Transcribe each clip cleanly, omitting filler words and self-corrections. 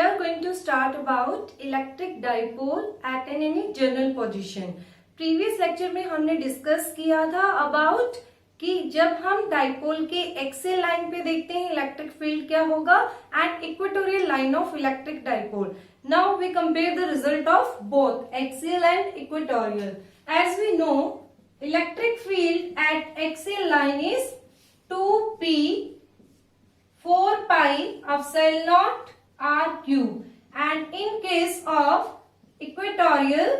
are going to start about electric dipole at any general position. Previous lecture में हमने discuss किया था about कि जब हम डाइपोल के एक्सियल लाइन पे देखते हैं इलेक्ट्रिक फील्ड क्या होगा at equatorial line of electric dipole. Now we compare the result of both axial and equatorial. As we know electric field at axial line is 2p 4 pi epsilon naught r cube, and in case of equatorial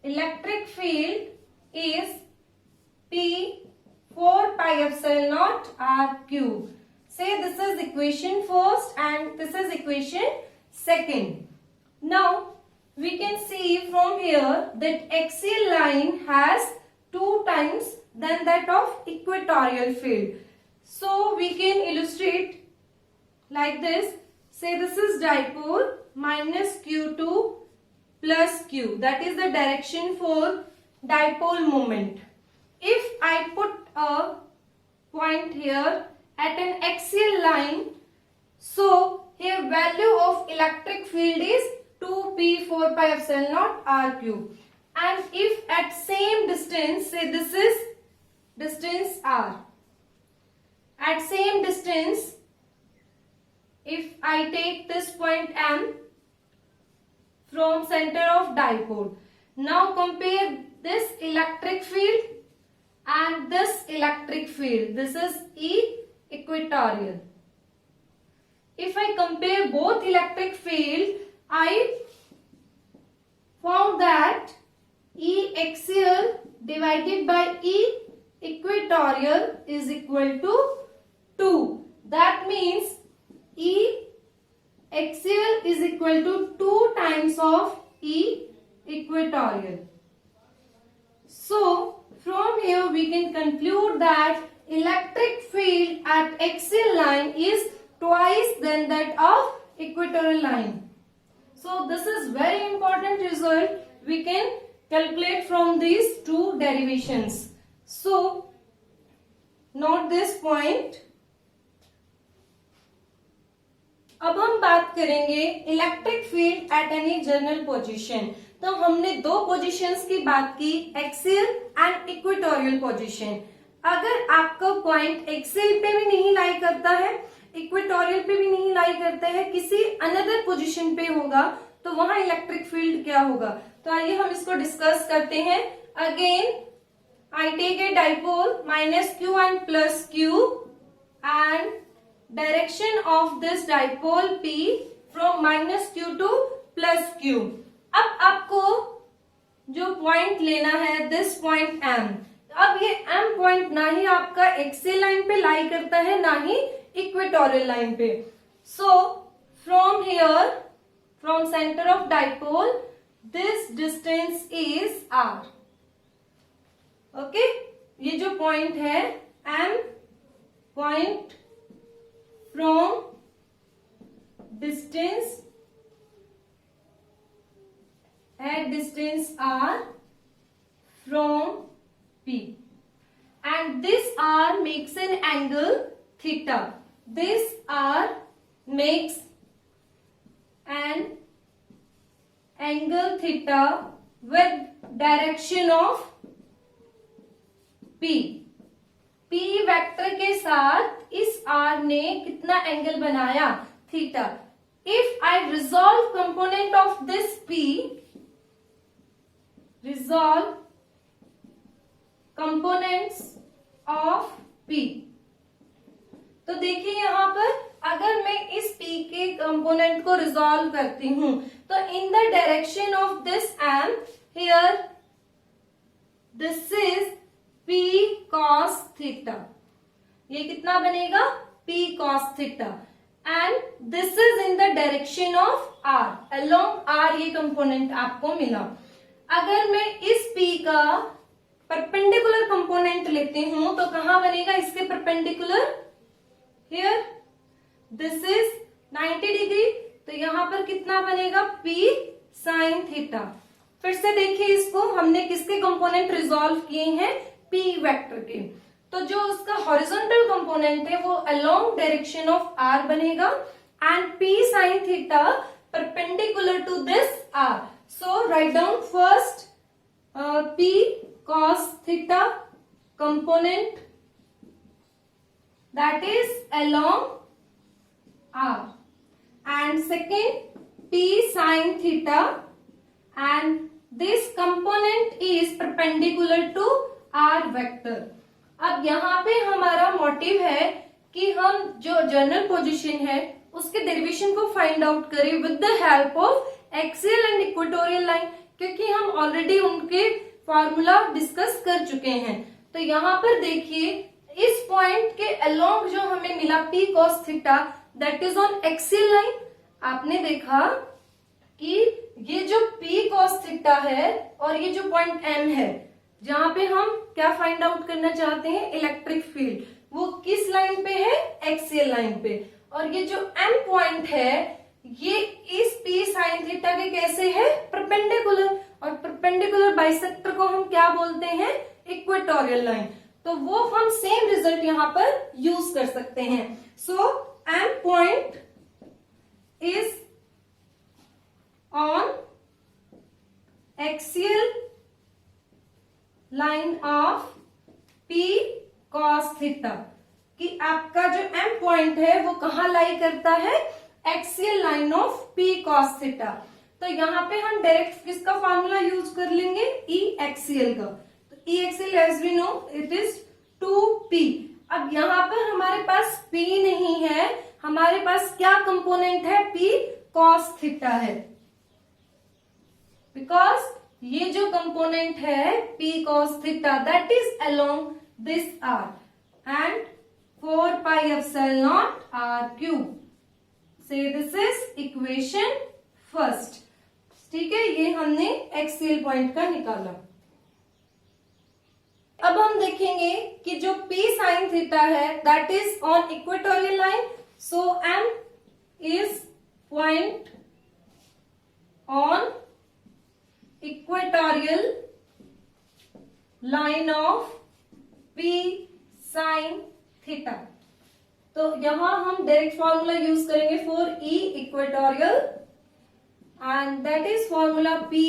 electric field is p 4 pi epsilon naught r cube. Say this is equation first and this is equation second. Now we can see from here that axial line has 2 times than that of equatorial field. So we can illustrate like this. Say this is dipole minus q2 plus q. That is the direction for dipole moment. If I put a point here at an axial line, so here value of electric field is 2p 4 pi epsilon naught r cube. And if at same distance, say this is distance r. At same distance, if I take this point M from center of dipole, now compare this electric field and this electric field. This is E equatorial. If I compare both electric field, I found that E axial divided by E equatorial is equal to 2. That means E axial is equal to 2 times of E equatorial. So from here we can conclude that electric field at axial line is twice than that of equatorial line. So this is very important result we can calculate from these two derivations. So note this point. अब हम बात करेंगे electric field at any general position. तो हमने दो positions की बात की, एक्सियल एंड इक्वेटोरियल पोजीशन. अगर आपका पॉइंट एक्सियल पे भी नहीं लाई करता है, इक्वेटोरियल पे भी नहीं लाई करता है, किसी अनदर पोजीशन पे होगा, तो वहां इलेक्ट्रिक फील्ड क्या होगा. तो आइए हम इसको डिस्कस करते हैं. Again I take a dipole minus q and plus q, and direction of this dipole p from minus q to plus q. अब आपको जो पॉइंट लेना है दिस पॉइंट m. अब ये m पॉइंट ना ही आपका एक्सियल लाइन पे लाई करता है ना ही इक्वेटोरियल लाइन पे. So from here from centre of dipole this distance is r. Okay ये जो पॉइंट है m point from distance at distance r from p, and this r makes an angle theta. This r makes an angle theta with direction of p. p vector के साथ इस r ने कितना angle बनाया, theta. If I resolve component of this p, resolve components of p, तो देखिए यहाँ पर अगर मैं इस p के कंपोनेंट को रिजॉल्व करती हूं तो in the direction of this m, here this is p cos theta. ये कितना बनेगा p cos theta, and this is in the direction of r. Along r ये कंपोनेंट आपको मिला. अगर मैं इस p का परपेंडिकुलर कंपोनेंट लेती हूं तो कहां बनेगा इसके perpendicular, here this is 90 degree, तो यहां पर कितना बनेगा p sin थीटा. फिर से देखिए इसको हमने किसके कंपोनेंट रिजॉल्व किए हैं, p वेक्टर के. तो जो उसका हॉरिजॉन्टल कंपोनेंट है वो अलोंग डायरेक्शन ऑफ r बनेगा and P sin theta perpendicular to this R. So write down first P cos theta component that is along R, and second P sin theta, and this component is perpendicular to R vector. अब यहाँ पे हमारा motive है कि हम जो general position है उसके डेरिवेशन को फाइंड आउट करें with the help of axial and equatorial line, क्योंकि हम ऑलरेडी उनके फॉर्मूला डिस्कस कर चुके हैं। तो यहाँ पर देखिए इस पॉइंट के अलोंग जो हमें मिला P cos theta that is on axial line. आपने देखा कि ये जो P cos थीटा है और ये जो पॉइंट M है जहां पे हम क्या फाइंड आउट करना चाहते हैं, इलेक्ट्रिक फील्ड, वो किस लाइन पे है, एक्सियल लाइन पे। और ये जो M पॉइंट है ये इस P sin थीटा के कैसे है, परपेंडिकुलर, और परपेंडिकुलर बाइसेक्टर को हम क्या बोलते हैं, इक्वेटोरियल लाइन। तो वो हम सेम रिजल्ट यहां पर यूज कर सकते हैं। सो M point is on axial line of P cos theta, कि आपका जो M पॉइंट है वो कहां लाई करता है, axial line of P cos theta. तो यहाँ पे हम डायरेक्ट किसका फॉर्मूला यूज कर लेंगे, E एक्सियल का। तो E axial as we know it is 2P। अब यहाँ पर हमारे पास P नहीं है, हमारे पास क्या कंपोनेंट है, P cos थीटा है, बिकॉज ये जो कंपोनेंट है P cos theta that is along this R and 4 pi epsilon naught R cube. Say this is equation first. ठीक है, ये हमने एक्सियल पॉइंट का निकाला। अब हम देखेंगे कि जो P sin थीटा है that is on equatorial line. So M is point on equatorial line of P sin theta. तो यहां हम डायरेक्ट फॉर्मूला यूज करेंगे for E equatorial and that is formula P।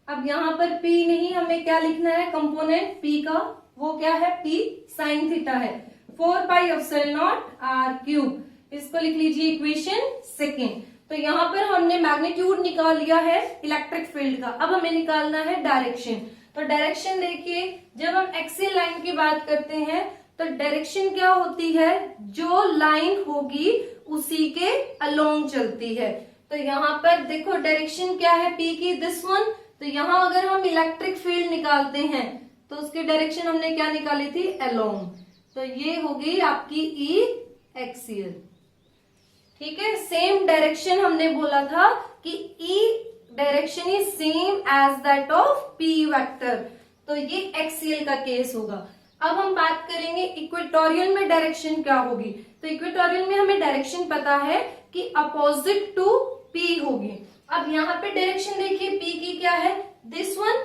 अब यहाँ पर P नहीं, हमें क्या लिखना है, कंपोनेंट P का, वो क्या है, P sin थीटा है, 4 pi epsilon naught R cube. इसको लिख लीजिए इक्वेशन सेकेंड। तो यहाँ पर हमने मैग्नीट्यूड निकाल लिया है इलेक्ट्रिक फील्ड का, अब हमें निकालना है डायरेक्शन। तो डायरेक्शन देखिए, जब हम एक्सियल लाइन की बात करते हैं तो डायरेक्शन क्या होती है, जो लाइन होगी उसी के अलोंग चलती है। तो यहाँ पर देखो डायरेक्शन क्या है P की, दिस वन। तो यहाँ अगर हम इलेक्ट्रिक फील्ड निकालते हैं तो उसकी डायरेक्शन हमने क्या निकाली थी, अलोंग। तो ये होगी आपकी E एक्सियल। ठीक है, सेम डायरेक्शन हमने बोला था कि E direction is same as that of P vector. तो ये एक्सियल का केस होगा। अब हम बात करेंगे इक्वेटोरियल में डायरेक्शन क्या होगी। तो इक्वेटोरियल में हमें डायरेक्शन पता है कि अपोजिट टू P होगी। अब यहाँ पे डायरेक्शन देखिए P की क्या है, दिस वन।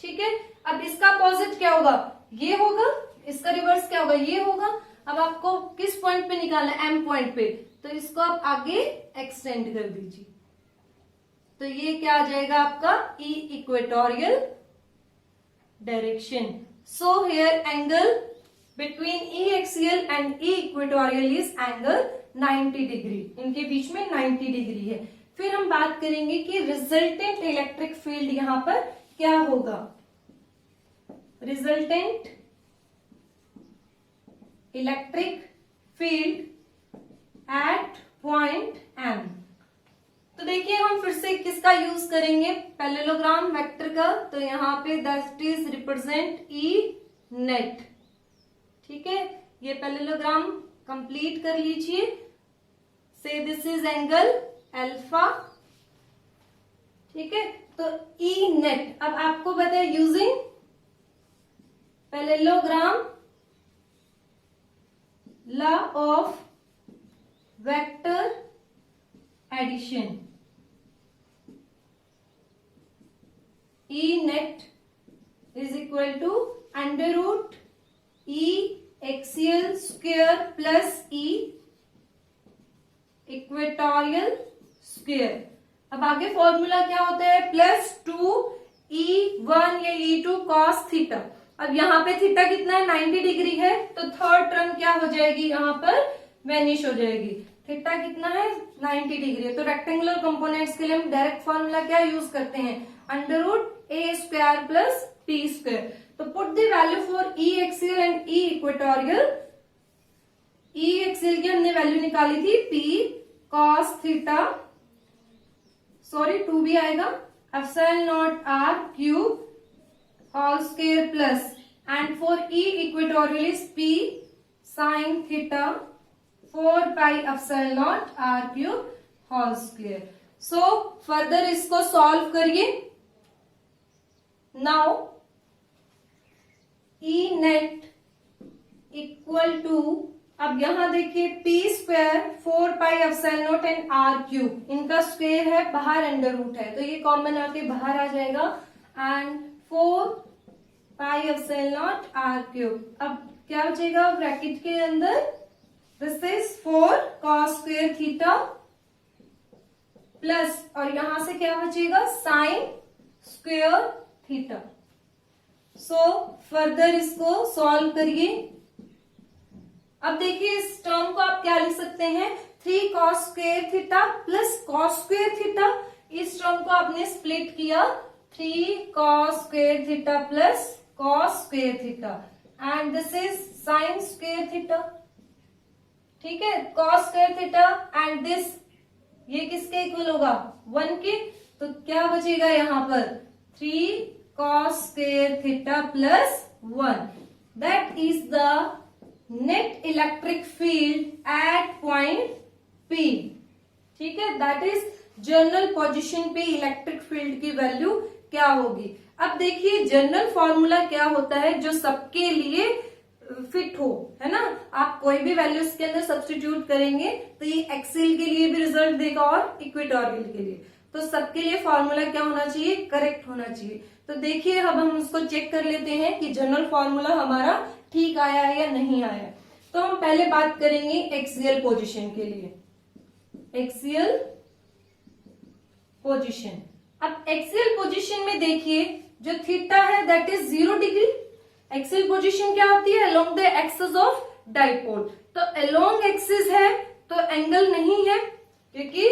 ठीक है, अब इसका अपोजिट क्या होगा, ये होगा, इसका रिवर्स क्या होगा, ये होगा। अब आपको किस पॉइंट पे निकालना है, M पॉइंट पे, तो इसको आप आगे एक्सटेंड कर दीजिए। तो ये क्या आ जाएगा आपका E equatorial direction. So here angle between E axial and E equatorial is angle 90 degree, इनके बीच में 90 डिग्री है। फिर हम बात करेंगे कि रिजल्टेंट इलेक्ट्रिक फील्ड यहाँ पर क्या होगा। Resultant electric field eight point M। तो देखिए हम फिर से किसका यूज करेंगे, पैरेललोग्राम वेक्टर का। तो यहाँ पे that is represent E net. ठीक है, ये पैरेललोग्राम कंप्लीट कर लीजिए। से दिस इज एंगल अल्फा। ठीक है, तो E नेट। अब आपको पता है using parallelogram law of vector addition, E net is equal to under root E axial square plus E equatorial square. अब आगे फॉर्मूला क्या होता है, +2E1 या E2 cos थीटा। अब यहाँ पे थीटा कितना है, 90 डिग्री है, तो थर्ड टर्म क्या हो जाएगी, यहाँ पर वेनिश हो जाएगी। थीटा कितना है, 90 डिग्री है। तो रेक्टेंगुलर कंपोनेंट्स के लिए हम डायरेक्ट फॉर्मूला क्या यूज करते हैं, √a² + t²। तो put the value for E axial and E equatorial. E axial की हमने वैल्यू निकाली थी P cos थीटा, सॉरी 2 भी आएगा, ε0r³ whole square plus, and for E equatorial is P sin theta 4πε0r³ whole square. So further इसको solve करिए। Now E net equal to, अब यहां देखिए P² 4πε0 एंड r³ इनका स्क्वायर है, बाहर अंडर रूट है, तो ये कॉमन आके बाहर आ जाएगा, एंड 4πε0r³। अब क्या बचेगा ब्रैकेट के अंदर, this is 4 cos² theta plus, और यहां से क्या बचेगा sin² थीटा। सो फर्दर इसको सॉल्व करिए। अब देखिए इस टर्म को आप क्या लिख सकते हैं, 3 cos² theta plus cos² theta. इस टर्म को आपने स्प्लिट किया, 3 cos² theta plus cos² theta, and this is sin² theta. ठीक है, cos² थीटा एंड दिस, ये किसके इक्वल होगा, 1 के। तो क्या बचेगा यहाँ पर, 3 cos² theta plus 1, that is the net electric field eight point P। ठीक है, दैट इज जनरल पोजीशन पे इलेक्ट्रिक फील्ड की वैल्यू क्या होगी। अब देखिए जनरल फॉर्मूला क्या होता है जो सबके लिए फिट हो, है ना। आप कोई भी वैल्यू इसके अंदर सब्स्टिट्यूट करेंगे तो ये एक्सियल के लिए भी रिजल्ट देगा और इक्वेटोरियल के लिए। तो सबके लिए फॉर्मूला क्या होना चाहिए, करेक्ट होना चाहिए। तो देखिए अब हम उसको चेक कर लेते हैं कि जनरल फॉर्मूला हमारा ठीक आया है या नहीं आया। तो हम पहले बात करेंगे एक्सियल पोजीशन के लिए, एक्सियल पोजीशन। अब एक्सियल पोजीशन में देखिए जो थीटा है that is 0 degree. Axial position क्या होती है, along the axis of dipole. तो अलोंग एक्सिस है तो एंगल नहीं है, क्योंकि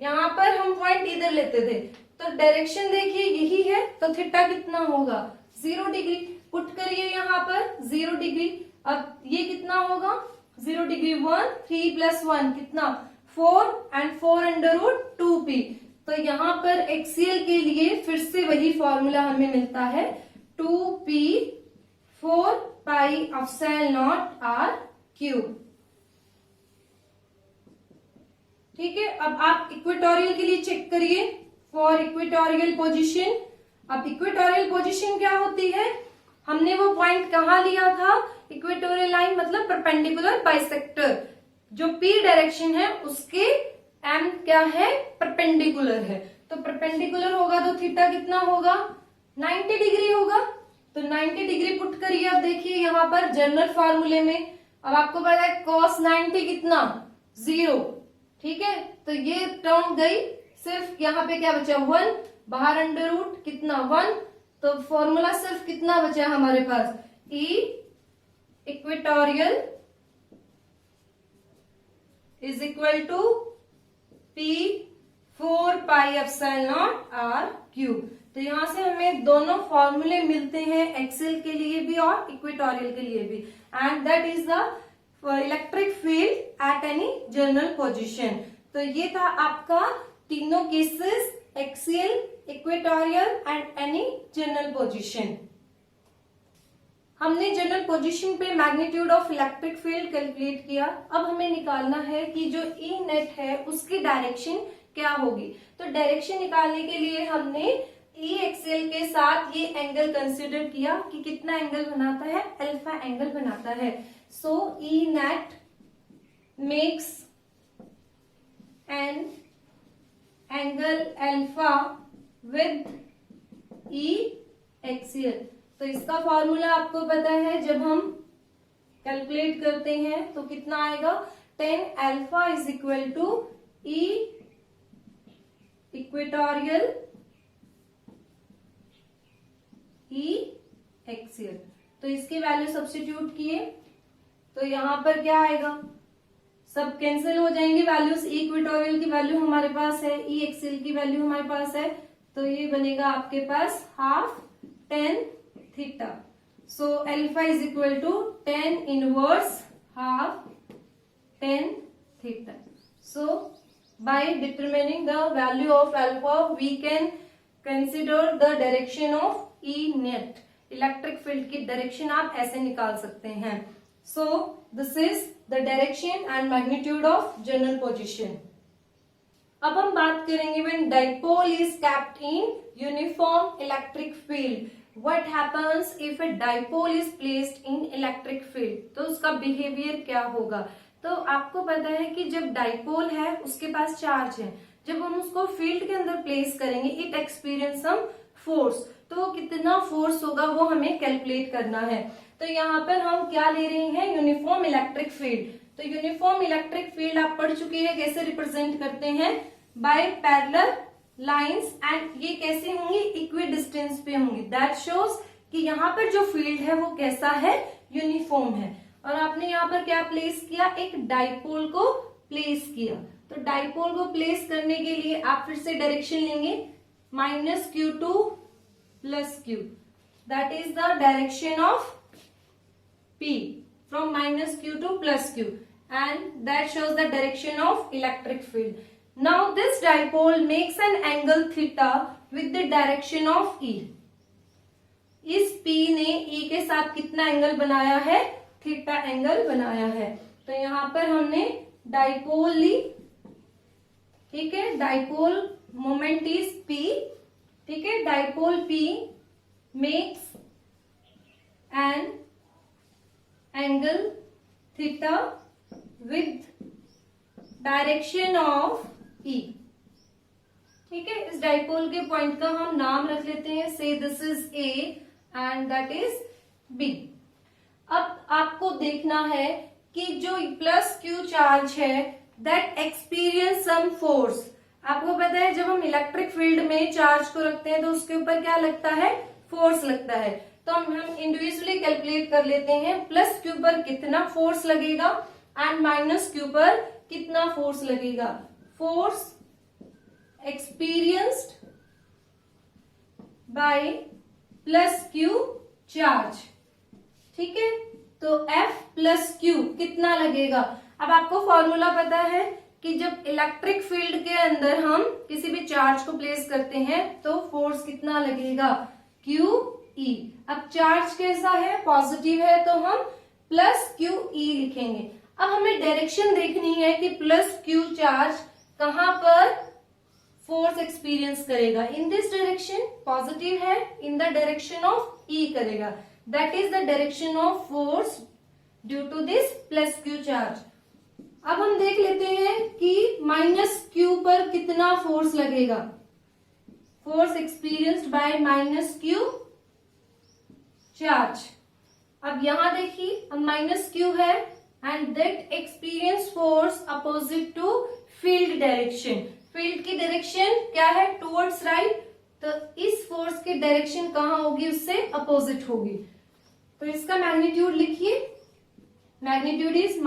यहां पर हम पॉइंट इधर लेते थे, तो डायरेक्शन देखिए यही है, तो थीटा कितना होगा 0 डिग्री। पुट करिए यहाँ पर 0 डिग्री। अब ये कितना होगा 0 डिग्री 1, 3 + 1 कितना 4, एंड 4 √ 2p। तो यहाँ पर एक्सियल के लिए फिर से वही फॉर्मूला हमें मिलता है 2p 4πε0r³। ठीक है, अब आप इक्वेटोरियल के लिए चेक करिए फॉर इक्वेटोरियल पोजीशन। अब इक्वेटोरियल पोजीशन क्या होती है, हमने वो पॉइंट कहाँ लिया था, इक्वेटोरियल लाइन मतलब परपेंडिकुलर बाइसेक्टर। जो p डायरेक्शन है उसके m क्या है, परपेंडिकुलर है। तो परपेंडिकुलर होगा तो थीटा कितना होगा 90 डिग्री होगा। तो 90 डिग्री पुट करिए। अब देखिए यहाँ पर जनरल फार्मूले में अब आपको पता है cos 90 कितना 0। ठीक है, तो ये टर्म गई, सिर्फ यहाँ पे क्या बचा 1, बाहर अंडर रूट कितना 1। तो फॉर्मूला सिर्फ कितना बचा हमारे पास, E equatorial is equal to P 4πε0r³। तो यहां से हमें दोनों फॉर्मूले मिलते हैं, एक्सियल के लिए भी और इक्वेटोरियल के लिए भी, and that is the electric field at any general position. तो ये था आपका तीनों cases, axial, equatorial and any general position. हमने जनरल पोजीशन पे magnitude of electric field calculate किया। अब हमें निकालना है कि जो ई नेट है उसकी डायरेक्शन क्या होगी। तो डायरेक्शन निकालने के लिए हमने ई एक्सियल के साथ ये एंगल कंसिडर किया कि कितना एंगल बनाता है, अल्फा एंगल बनाता है। So E net makes an angle alpha with E axial. तो इसका फॉर्मूला आपको पता है, जब हम कैलकुलेट करते हैं तो कितना आएगा, tan alpha is equal to E equatorial, E axial. तो इसकी वैल्यू सब्स्टिट्यूट किए तो यहां पर क्या आएगा, सब कैंसिल हो जाएंगे वैल्यूज। ई इक्वेटोरियल की वैल्यू हमारे पास है, ई एक्सियल की वैल्यू हमारे पास है, तो ये बनेगा आपके पास half tan theta. So alpha is equal to tan inverse half tan theta. So by determining the value of alpha we can consider the direction of E net. Electric field की direction आप ऐसे निकाल सकते हैं। So this is the direction and magnitude of general position. अब हम बात करेंगे when dipole is kept in uniform electric field. What happens if a dipole is placed in electric field? तो उसका बिहेवियर क्या होगा। तो आपको पता है कि जब डाइपोल है उसके पास चार्ज है, जब हम उसको फील्ड के अंदर प्लेस करेंगे इट एक्सपीरियंस सम फोर्स, तो वो कितना फोर्स होगा वो हमें कैलकुलेट करना है। तो यहाँ पर हम क्या ले रहे हैं, यूनिफॉर्म इलेक्ट्रिक फील्ड। तो यूनिफॉर्म इलेक्ट्रिक फील्ड आप पढ़ चुके हैं कैसे रिप्रेजेंट करते हैं, बाय पैरेलल लाइंस, एंड ये कैसे होंगी, इक्वी डिस्टेंस पे होंगी। दैट शोज कि यहाँ पर जो फील्ड है वो कैसा है, यूनिफॉर्म है। और आपने यहाँ पर क्या प्लेस किया, एक डाइपोल को प्लेस किया। तो डाइपोल को प्लेस करने के लिए आप फिर से डायरेक्शन लेंगे -q2 + q, that is the direction of P from -q2 + q, and that shows the direction of electric field. Now this dipole makes an angle theta with the direction of E. इस P ने E के साथ कितना angle बनाया है, theta angle बनाया है। तो यहां पर हमने डाइपोल ली, ठीक है, डाइपोल मोमेंट इज P, ठीक है, dipole P makes an angle theta with direction of E, ठीक है। इस डाइपोल के पॉइंट का हम नाम रख लेते हैं, से this is A and that is B। अब आपको देखना है कि जो +q चार्ज है दैट एक्सपीरियंस सम फोर्स। आपको पता है जब हम इलेक्ट्रिक फील्ड में चार्ज को रखते हैं तो उसके ऊपर क्या लगता है, फोर्स लगता है। तो हम इंडिविजुअली कैलकुलेट कर लेते हैं, +q पर कितना फोर्स लगेगा एंड -q पर कितना फोर्स लगेगा। Force experienced by +q charge, ठीक है। तो F + Q कितना लगेगा। अब आपको फॉर्मूला पता है कि जब इलेक्ट्रिक फील्ड के अंदर हम किसी भी चार्ज को प्लेस करते हैं तो फोर्स कितना लगेगा, QE। अब चार्ज कैसा है, पॉजिटिव है, तो हम +QE लिखेंगे। अब हमें डायरेक्शन देखनी है कि +q चार्ज कहां पर फोर्स एक्सपीरियंस करेगा। इन दिस डायरेक्शन, पॉजिटिव है, in the direction of E करेगा। That is the direction of force due to this +q charge. अब हम देख लेते हैं कि -q पर कितना फोर्स लगेगा। Force experienced by -q charge. अब यहां देखिए, अब -q है and that experience force opposite to field direction. Field की डायरेक्शन क्या है, टुवर्ड्स राइट, तो इस फोर्स की डायरेक्शन कहां होगी, उससे अपोजिट होगी। तो इसका मैग्नीट्यूड लिखिए, मैग्नीट्यूड इज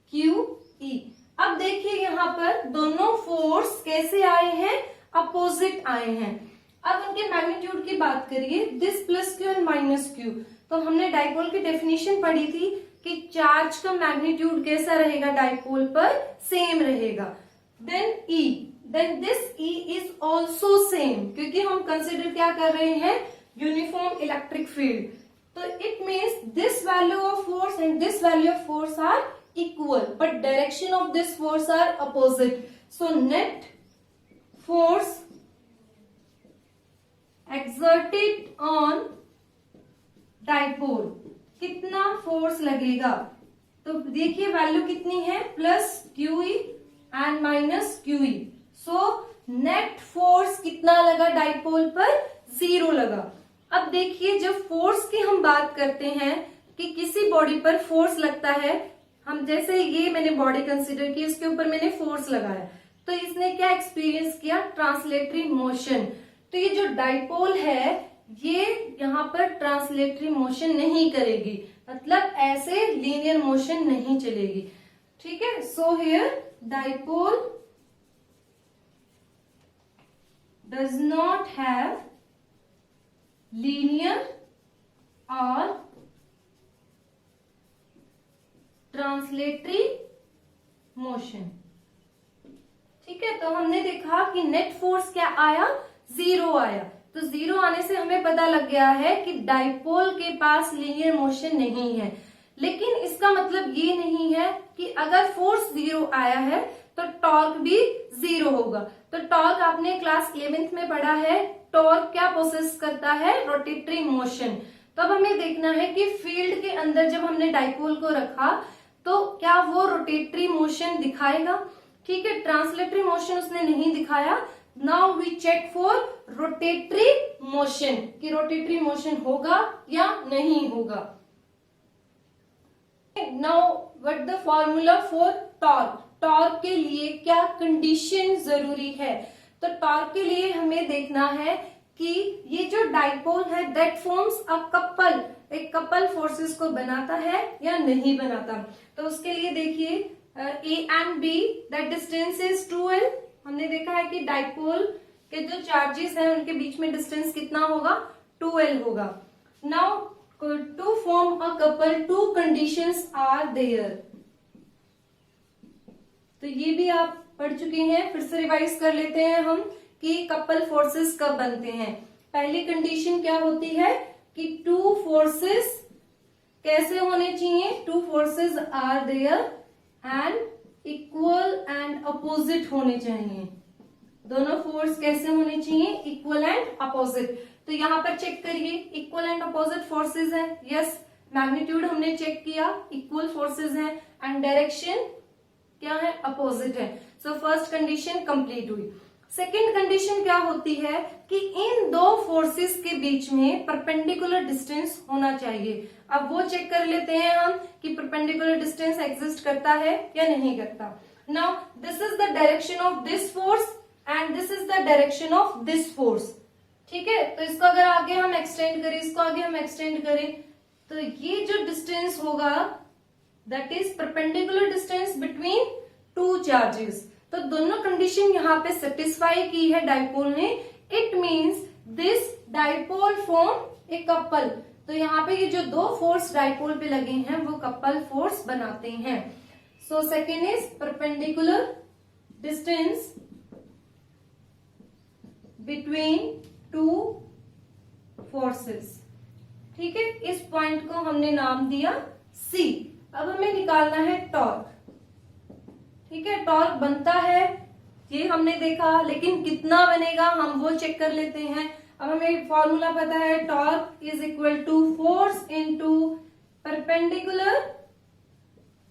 -QE। अब देखिए यहाँ पर दोनों फोर्स कैसे आए हैं, अपोजिट आए हैं। अब उनके मैग्नीट्यूड की बात करिए, दिस +q एंड -q। तो हमने डाइपोल की डेफिनेशन पढ़ी थी कि चार्ज का मैग्नीट्यूड कैसा रहेगा, डाइपोल पर सेम रहेगा। Then this E is also same, क्योंकि हम कंसिडर क्या कर रहे हैं, uniform electric field. So it means this value of force and this value of force are equal, but direction of this force are opposite. So net force exerted on dipole, कितना force लगेगा। तो देखिए value कितनी है, +QE and -QE। So net force कितना लगा dipole पर, 0 लगा। अब देखिए जब फोर्स की हम बात करते हैं कि किसी बॉडी पर फोर्स लगता है, हम जैसे ये मैंने बॉडी कंसीडर की, इसके ऊपर मैंने फोर्स लगाया, तो इसने क्या एक्सपीरियंस किया, ट्रांसलेटरी मोशन। तो ये जो डाइपोल है ये यहाँ पर ट्रांसलेटरी मोशन नहीं करेगी, मतलब ऐसे लीनियर मोशन नहीं चलेगी। ठीक है, so here dipole does not have linear or translatory motion। ठीक है, तो हमने देखा कि नेट फोर्स क्या आया, 0 आया। तो 0 आने से हमें पता लग गया है कि डाइपोल के पास लीनियर मोशन नहीं है। लेकिन इसका मतलब ये नहीं है कि अगर फोर्स 0 आया है तो टॉर्क भी 0 होगा। तो टॉर्क आपने क्लास 11th में पढ़ा है, टॉर्क क्या प्रोसेस करता है, रोटेटरी मोशन। तो अब हमें देखना है कि फील्ड के अंदर जब हमने डाइपोल को रखा तो क्या वो रोटेटरी मोशन दिखाएगा। ठीक है, ट्रांसलेटरी मोशन उसने नहीं दिखाया। Now we check for rotatory motion कि रोटेटरी मोशन होगा या नहीं होगा। Now what the formula for torque. Torque के लिए क्या कंडीशन जरूरी है, तो टॉर्क के लिए हमें देखना है कि ये जो डाइपोल है दैट फॉर्म्स अ कपल, एक कपल फोर्सेस को बनाता है या नहीं बनाता। तो उसके लिए देखिए A and B, that distance is 2l। हमने देखा है कि डाइपोल के जो चार्जेस हैं उनके बीच में डिस्टेंस कितना होगा, 2l होगा। Now to form a couple two conditions are there. तो ये भी आप पढ़ चुके हैं, फिर से रिवाइज कर लेते हैं हम कि कपल फोर्सेस कब बनते हैं। पहली कंडीशन क्या होती है कि टू फोर्सेस कैसे होने चाहिए, two forces are there and equal and opposite होने चाहिए। दोनों फोर्स कैसे होने चाहिए, इक्वल एंड अपोजिट। तो यहाँ पर चेक करिए, इक्वल एंड अपोजिट फोर्सेस है, यस। मैग्नीट्यूड हमने चेक किया, इक्वल फोर्सेस है, एंड डायरेक्शन क्या है, अपोजिट है। सो फर्स्ट कंडीशन कंप्लीट हुई। सेकेंड कंडीशन क्या होती है कि इन दो फोर्सेस के बीच में परपेंडिकुलर डिस्टेंस होना चाहिए। अब वो चेक कर लेते हैं हम कि परपेंडिकुलर डिस्टेंस एग्जिस्ट करता है या नहीं करता। Now this is the direction of this force and this is the direction of this force. ठीक है, तो इसको अगर आगे हम एक्सटेंड करें, इसको आगे हम एक्सटेंड करें, तो ये जो डिस्टेंस होगा that is perpendicular distance between two charges. तो दोनों कंडीशन यहाँ पे सेटिस्फाई की है डाइपोल ने। It means this dipole form a couple. तो यहाँ पे ये जो दो फोर्स डाइपोल पे लगे हैं वो कपल फोर्स बनाते हैं। So second is perpendicular distance between two forces. ठीक है, इस पॉइंट को हमने नाम दिया C। अब हमें निकालना है टॉर्क। ठीक है, टॉर्क बनता है ये हमने देखा, लेकिन कितना बनेगा हम वो चेक कर लेते हैं। अब हमें फॉर्मूला पता है, torque is equal to force into perpendicular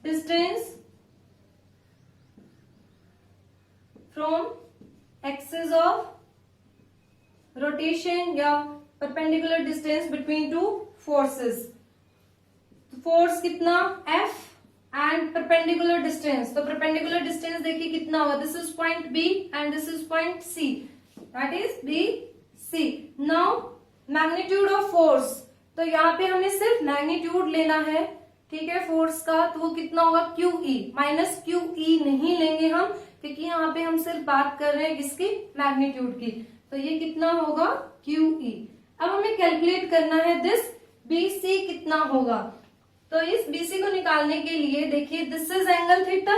distance from axis of rotation या perpendicular distance between two forces. Force कितना, F एंड परपेंडिकुलर डिस्टेंस। तो परपेंडिकुलर डिस्टेंस देखिए कितना होगा, this is point B and this is point C, that is BC। Now magnitude of force, तो यहाँ पे हमें सिर्फ मैग्नीट्यूड लेना है। ठीक है, फोर्स का, तो वो कितना होगा, QE माइनस QE नहीं लेंगे हम, क्योंकि यहाँ पे हम सिर्फ बात कर रहे हैं किसकी, मैग्नीट्यूड की। तो ये कितना होगा, QE। अब हमें कैलकुलेट करना है दिस BC कितना होगा। तो इस BC को निकालने के लिए देखिए दिस इज एंगल थीटा।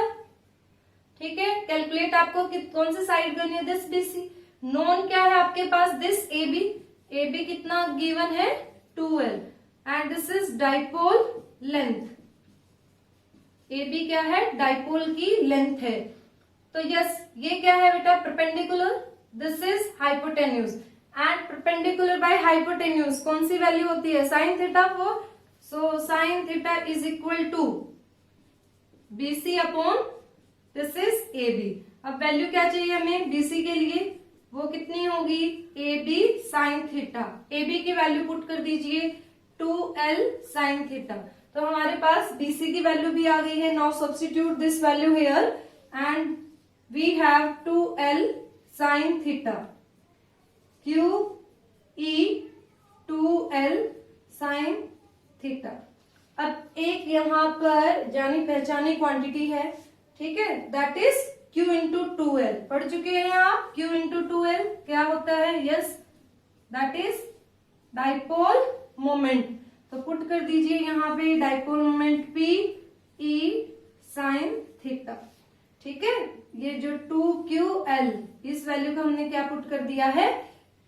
ठीक है, कैलकुलेट आपको कौन सी साइड करनी है, दिस BC। नोन क्या है आपके पास, दिस AB। AB कितना गिवन है, 2l and this is dipole length. AB क्या है, डाइपोल की लेंथ है। तो यस, ये क्या है बेटा, perpendicular, this is hypotenuse and perpendicular by hypotenuse कौन सी वैल्यू होती है, sine theta 4। So sine theta is equal to BC upon this is AB। अब वैल्यू क्या चाहिए हमें BC के लिए, वो कितनी होगी, AB साइन थीटा। AB की वैल्यू पुट कर दीजिए 2l साइन थीटा। तो हमारे पास BC की वैल्यू भी आ गई है. Now substitute this value here and we have 2L sin theta. QE 2L sin theta. अब एक यहाँ पर जानी पहचानी क्वांटिटी है, ठीक है, that is Q into 2L. पढ़ चुके हैं आप Q इंटू 2L क्या होता है? Yes, that is dipole moment. तो पुट कर दीजिए यहाँ पे dipole moment P E sin theta. ठीक है, ये जो 2QL इस वैल्यू का हमने क्या पुट कर दिया है?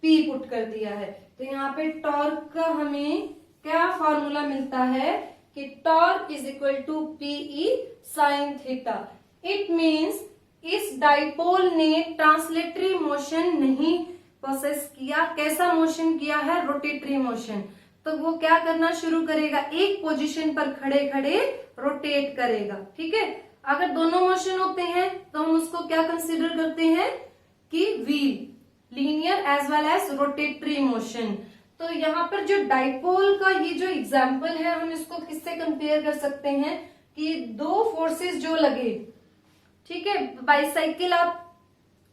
P पुट कर दिया है. तो यहाँ पे टॉर्क का हमें क्या फॉर्मूला मिलता है कि torque is equal to PE sin theta. It means इस डाइपोल ने ट्रांसलेटरी मोशन नहीं प्रोसेस किया. कैसा मोशन किया है? Rotatory motion. तो वो क्या करना शुरू करेगा? एक पोजीशन पर खड़े खड़े रोटेट करेगा. ठीक है, अगर दोनों मोशन होते हैं तो हम उसको क्या कंसीडर करते हैं कि wheel, linear as well as rotatory motion. तो यहाँ पर जो डाइपोल का ये जो एग्जाम्पल है, हम इसको किससे कंपेयर कर सकते हैं कि दो फोर्सेस जो लगे, ठीक है, बाईसाइकिल आप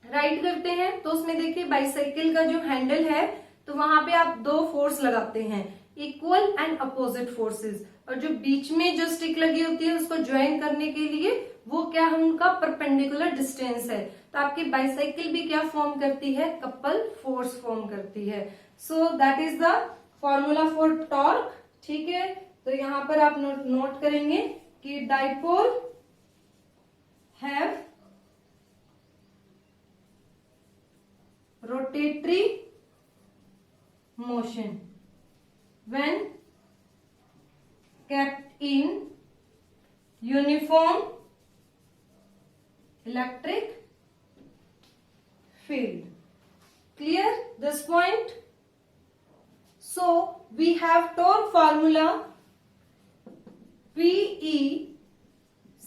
राइड करते हैं तो उसमें देखिए बाईसाइकिल का जो हैंडल है तो वहां पे आप दो फोर्स लगाते हैं, इक्वल एंड अपोजिट फोर्सेस, और जो बीच में जो स्टिक लगी होती है उसको ज्वाइन करने के लिए वो क्या है? उनका परपेंडिकुलर डिस्टेंस है. तो आपकी बाईसाइकिल भी क्या फॉर्म करती है? कपल फोर्स फॉर्म करती है. So that is the formula for torque. ठीक है, तो यहाँ पर आप नोट करेंगे कि dipole have rotatory motion when kept in uniform electric field. Clear this point? So we have torque formula PE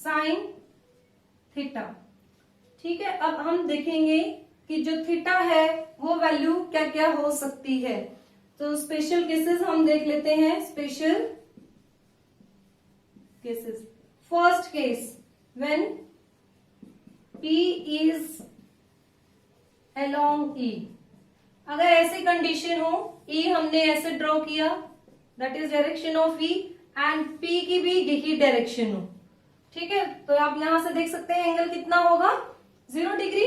sin theta. ठीक है, अब हम देखेंगे कि जो थीटा है वो वैल्यू क्या क्या हो सकती है. तो स्पेशल केसेस हम देख लेते हैं. Special cases. First case, when P is along E. अगर ऐसी कंडीशन हो, E हमने ऐसे ड्रॉ किया, that is direction of E, and P की भी यही डायरेक्शन हो. ठीक है, तो आप यहां से देख सकते हैं एंगल कितना होगा? 0 डिग्री.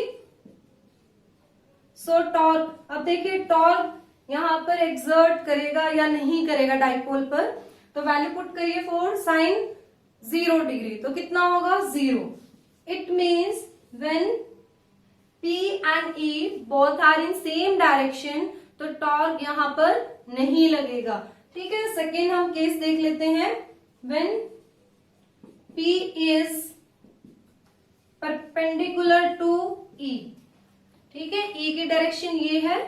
सो टॉर्क, अब देखिए टॉर्क यहाँ पर एक्सर्ट करेगा या नहीं करेगा डाइपोल पर. तो वैल्यू पुट करिए फॉर साइन 0 डिग्री, तो कितना होगा? 0. It means when P and E both are in same direction तो टॉर्क यहाँ पर नहीं लगेगा. ठीक है, सेकेंड हम केस देख लेते हैं. When P is perpendicular to E. ठीक है, E की डायरेक्शन ये है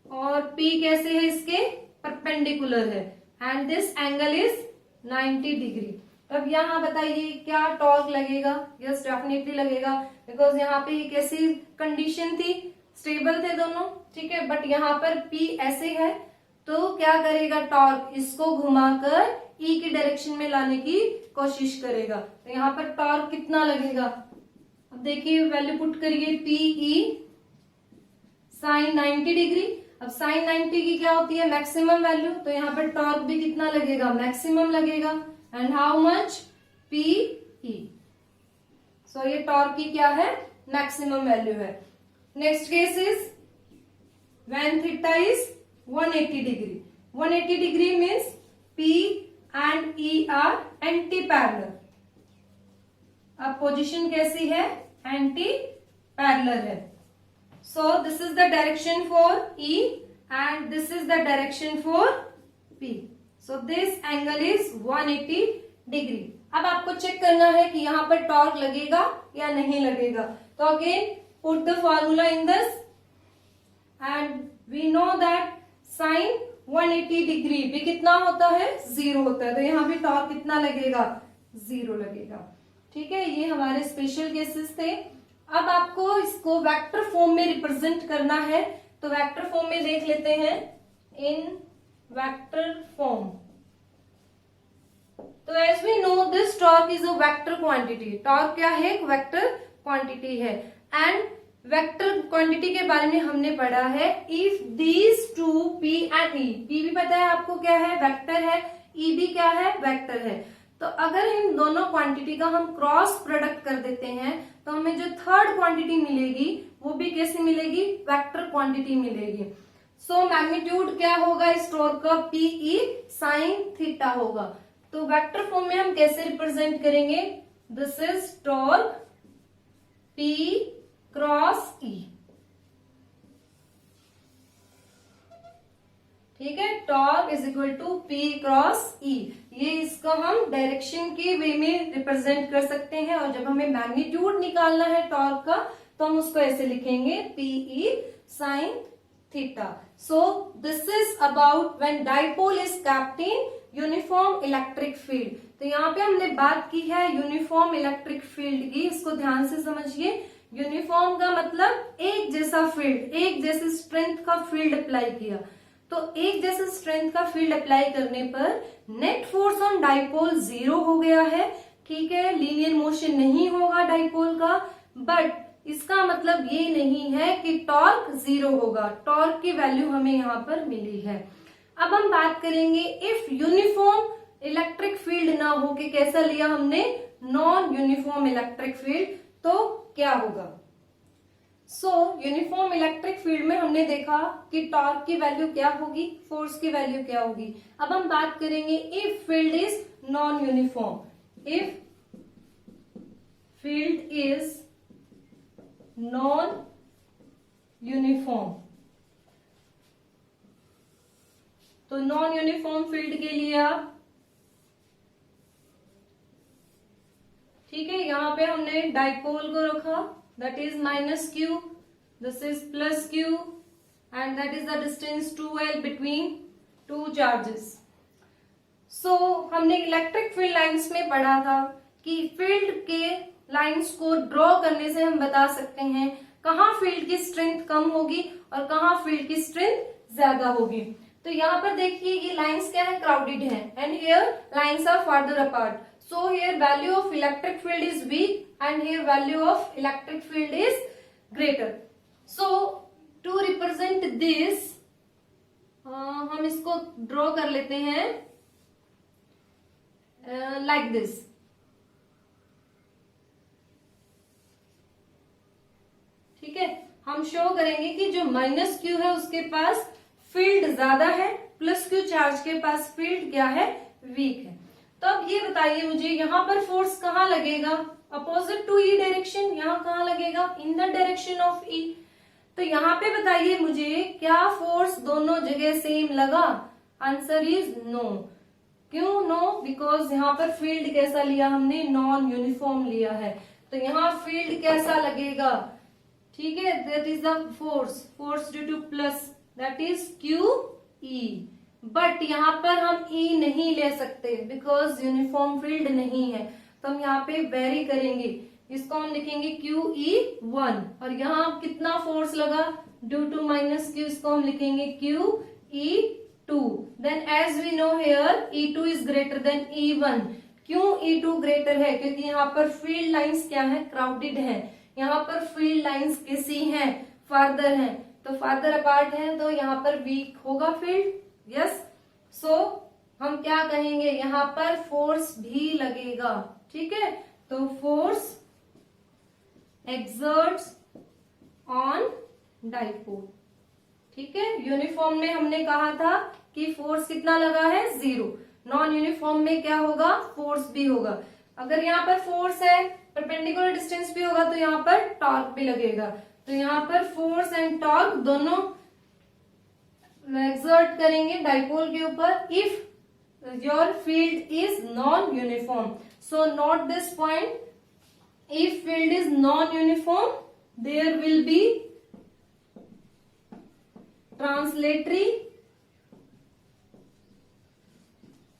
और P कैसे है? इसके परपेंडिकुलर है, and this angle is 90 degree. अब यहाँ बताइए क्या टॉर्क लगेगा? यस, डेफिनेटली लगेगा, बिकॉज यहाँ पे एक ऐसी कंडीशन थी, स्टेबल थे दोनों. ठीक है, बट यहाँ पर P ऐसे है तो क्या करेगा? टॉर्क इसको घुमाकर E की डायरेक्शन में लाने की कोशिश करेगा. तो यहाँ पर टॉर्क कितना लगेगा? अब देखिए वैल्यू पुट करिए PE साइन 90 डिग्री. अब साइन 90 की क्या होती है? Maximum value. तो यहाँ पर टॉर्क भी कितना लगेगा? मैक्सिमम लगेगा. And how much? PE. सो ये टॉर्क की क्या है? मैक्सिमम वैल्यू है. Next case is when theta is 180 degree. 180 degree means P and E are anti-parallel. अब पोजीशन कैसी है? Anti-parallel है. So this is the direction for E and this is the direction for P. So this angle is 180 degree. अब आपको check करना है कि यहाँ पर टॉर्क लगेगा या नहीं लगेगा. तो again put the formula in this and we know that sin 180 degree भी कितना होता है? 0 होता है. तो यहाँ भी टॉर्क कितना लगेगा? 0 लगेगा. ठीक है, ये हमारे स्पेशल केसेस थे. अब आपको इसको वेक्टर फॉर्म में रिप्रेजेंट करना है, तो वेक्टर फॉर्म में देख लेते हैं. इन वेक्टर फॉर्म तो as we know this torque is a vector quantity, torque क्या है, एक वेक्टर क्वांटिटी है। एंड वेक्टर क्वांटिटी के बारे में हमने पढ़ा है, if these two P and E, P भी पता है आपको क्या है, वेक्टर है, E भी क्या है, वेक्टर है। तो अगर इन दोनों क्वांटिटी का हम क्रॉस प्रोडक्ट कर देते हैं तो हमें जो थर्ड क्वांटिटी मिलेगी वो भी कैसी मिलेगी, वेक्टर क्वांटिटी मिलेगी। सो मैग्नीट्यूड क्या होगा इस टॉर्क का, PE साइन थीटा होगा। तो वेक्टर फॉर्म में हम कैसे रिप्रेजेंट करेंगे, this is torque P cross E, ठीक है, torque is equal to P cross E। ये इसको हम डायरेक्शन के वे में रिप्रेजेंट कर सकते हैं, और जब हमें मैग्नीट्यूड निकालना है टॉर्क का तो हम उसको ऐसे लिखेंगे PE sine theta. So this is about when dipole is kept in uniform electric field. तो यहाँ पे हमने बात की है यूनिफॉर्म इलेक्ट्रिक फील्ड की, इसको ध्यान से समझिए। यूनिफॉर्म का मतलब एक जैसा फील्ड, एक जैसे स्ट्रेंथ का फील्ड अप्लाई किया। तो एक जैसे स्ट्रेंथ का फील्ड अप्लाई करने पर नेट फोर्स ऑन डाइपोल 0 हो गया है, ठीक है, लीनियर मोशन नहीं होगा डाइपोल का। बट इसका मतलब ये नहीं है कि टॉर्क 0 होगा, टॉर्क की वैल्यू हमें यहाँ पर मिली है। अब हम बात करेंगे इफ यूनिफॉर्म इलेक्ट्रिक फील्ड ना हो के कैसा लिया हमने, नॉन यूनिफॉर्म इलेक्ट्रिक फील्ड, तो क्या होगा। सो यूनिफॉर्म इलेक्ट्रिक फील्ड में हमने देखा कि टॉर्क की वैल्यू क्या होगी, फोर्स की वैल्यू क्या होगी। अब हम बात करेंगे if field is non uniform, if field is non uniform, तो नॉन यूनिफॉर्म फील्ड के लिए आप, ठीक है, यहां पे हमने डाइपोल को रखा, that is minus q, this is plus q, and that is the distance 2l between two charges. So हमने इलेक्ट्रिक फील्ड लाइंस में पढ़ा था कि फील्ड के लाइंस को ड्रॉ करने से हम बता सकते हैं कहाँ फील्ड की स्ट्रेंथ कम होगी और कहाँ फील्ड की स्ट्रेंथ ज्यादा होगी। तो यहाँ पर देखिए ये लाइंस क्या है, क्राउडेड है, and here lines are farther apart. So here value of electric field is weak and here value of electric field is greater. So to represent this हम इसको ड्रॉ कर लेते हैं like this. ठीक है, हम शो करेंगे कि जो माइनस क्यू है उसके पास फील्ड ज्यादा है, प्लस क्यू चार्ज के पास फील्ड क्या है, वीक है। तो अब ये बताइए मुझे यहाँ पर फोर्स कहाँ लगेगा, अपोजिट टू ई डायरेक्शन, यहाँ कहाँ लगेगा, इन द डायरेक्शन ऑफ ई। तो यहाँ पे बताइए मुझे क्या फोर्स दोनों जगह सेम लगा, आंसर इज नो। क्यों नो, बिकॉज यहाँ पर फील्ड कैसा लिया हमने, नॉन यूनिफॉर्म लिया है। तो यहाँ फील्ड कैसा लगेगा, ठीक है, that is the force due two plus, that is Q E. But यहाँ पर हम E नहीं ले सकते बिकॉज यूनिफॉर्म फील्ड नहीं है, तो हम यहाँ पे वेरी करेंगे, इसको हम लिखेंगे QE1, और यहाँ कितना फोर्स लगा, ड्यू टू माइनस क्यू, इसको हम लिखेंगे QE2। Then as we know here E2 is greater than E1। क्यों E2 ग्रेटर है, क्योंकि यहाँ पर फील्ड लाइंस क्या है, क्राउडेड है, यहाँ पर फील्ड लाइंस किसी हैं, फार्दर हैं, तो फार्दर अपार्ट है, तो यहाँ पर वीक होगा फील्ड। यस, सो हम क्या कहेंगे, यहाँ पर फोर्स भी लगेगा, ठीक है, तो फोर्स एक्सर्ट्स ऑन डाइपोल, ठीक है। यूनिफॉर्म में हमने कहा था कि फोर्स कितना लगा है, 0। नॉन यूनिफॉर्म में क्या होगा, फोर्स भी होगा। अगर यहाँ पर फोर्स है, परपेंडिकुलर डिस्टेंस भी होगा, तो यहाँ पर टॉर्क भी लगेगा। तो यहाँ पर फोर्स एंड टॉर्क दोनों एक्सर्ट करेंगे डाइपोल के ऊपर if your field is non uniform. So note this point, if field is non uniform there will be translatory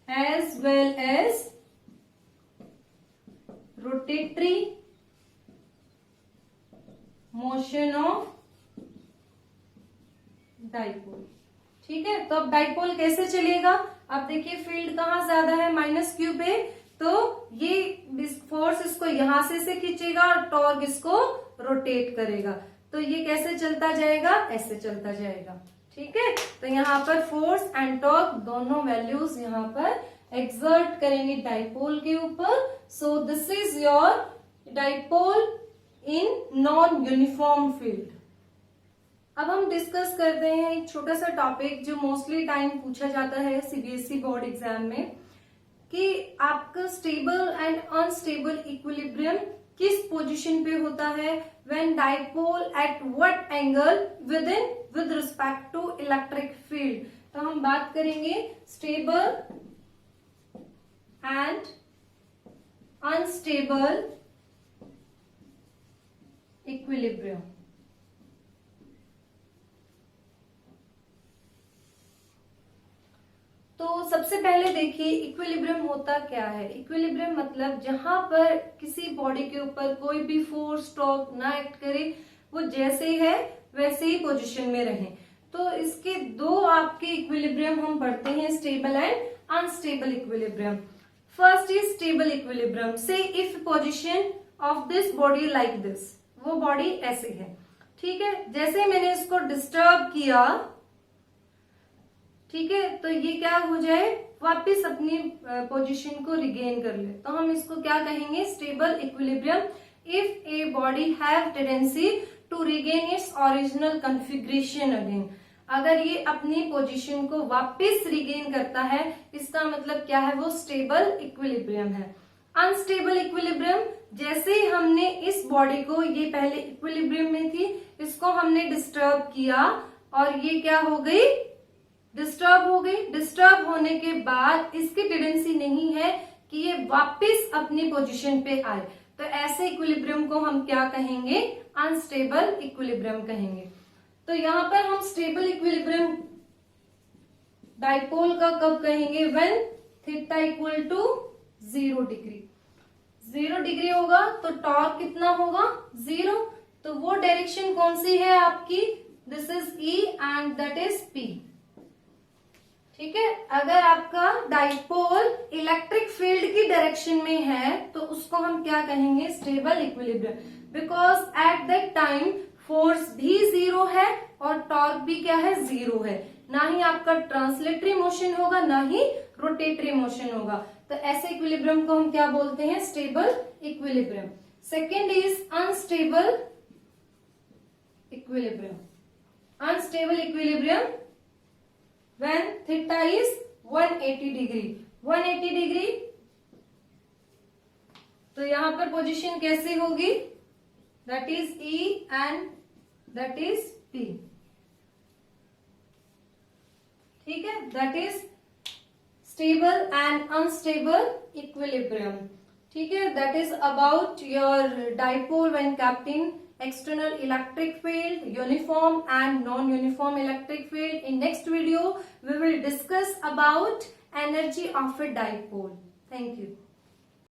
as well as rotatory motion of dipole, ठीक है, तो अब dipole कैसे चलेगा? अब देखिए फील्ड कहाँ ज्यादा है, माइनस क्यू पे, तो ये फोर्स इसको यहां से खींचेगा और टॉर्क इसको रोटेट करेगा। तो ये कैसे चलता जाएगा? ऐसे चलता जाएगा। ठीक है, तो यहाँ पर फोर्स एंड टॉर्क दोनों वैल्यूज यहाँ पर एक्सर्ट करेंगे डाइपोल के ऊपर। So this is your dipole in non uniform field. अब हम डिस्कस करते हैं एक छोटा सा टॉपिक जो मोस्टली टाइम पूछा जाता है सीबीएसई बोर्ड एग्जाम में, कि आपका स्टेबल एंड अनस्टेबल इक्विलिब्रियम किस पोजीशन पे होता है, when dipole at what angle with respect to electric field. तो हम बात करेंगे स्टेबल एंड अनस्टेबल इक्विलिब्रियम। तो सबसे पहले देखिए इक्विलिब्रियम होता क्या है। इक्विलिब्रियम मतलब जहां पर किसी बॉडी के ऊपर कोई भी फोर्स टॉर्क ना एक्ट करे, वो जैसे है वैसे ही पोजीशन में रहे। तो इसके दो आपके इक्विलिब्रियम हम पढ़ते हैं, stable and unstable equilibrium. First is stable equilibrium. Say if position of this body like this, वो बॉडी ऐसे है, ठीक है, जैसे मैंने इसको डिस्टर्ब किया, ठीक है, तो ये क्या हो जाए, वापस अपनी पोजीशन को रिगेन कर ले। तो हम इसको क्या कहेंगे, stable equilibrium. If a body have tendency to regain its original configuration again, अगर ये अपनी पोजीशन को वापस रिगेन करता है, इसका मतलब क्या है, वो स्टेबल इक्विलिब्रियम है। अनस्टेबल इक्विलिब्रियम, जैसे ही हमने इस बॉडी को, ये पहले इक्विलिब्रियम में थी, इसको हमने डिस्टर्ब किया और ये क्या हो गई, डिस्टर्ब हो गई। डिस्टर्ब होने के बाद इसकी टेंडेंसी नहीं है कि ये वापस अपनी पोजीशन पे आए, तो ऐसे इक्विलिब्रियम को हम क्या कहेंगे, अनस्टेबल इक्विलिब्रियम कहेंगे। तो यहाँ पर हम स्टेबल इक्विलिब्रियम डाइपोल का कब कहेंगे, when theta equal to 0 degree. 0 degree होगा तो टॉर्क कितना होगा, 0। तो वो डायरेक्शन कौन सी है आपकी, this is E and that is P. ठीक है, अगर आपका डाइपोल इलेक्ट्रिक फील्ड की डायरेक्शन में है तो उसको हम क्या कहेंगे, stable equilibrium, because at that time force भी 0 है और टॉर्क भी क्या है, 0 है। ना ही आपका ट्रांसलेटरी मोशन होगा, ना ही रोटेटरी मोशन होगा। तो ऐसे इक्विलिब्रियम को हम क्या बोलते हैं, stable equilibrium. Second is unstable equilibrium. Unstable equilibrium when theta is 180 degree। 180 degree, तो यहां पर पोजीशन कैसे होगी, that is E and that is P। ठीक है, that is stable and unstable equilibrium। ठीक है, that is about your dipole when kept in external electric field, uniform and non-uniform electric field। In next video we will discuss about energy of a dipole। Thank you।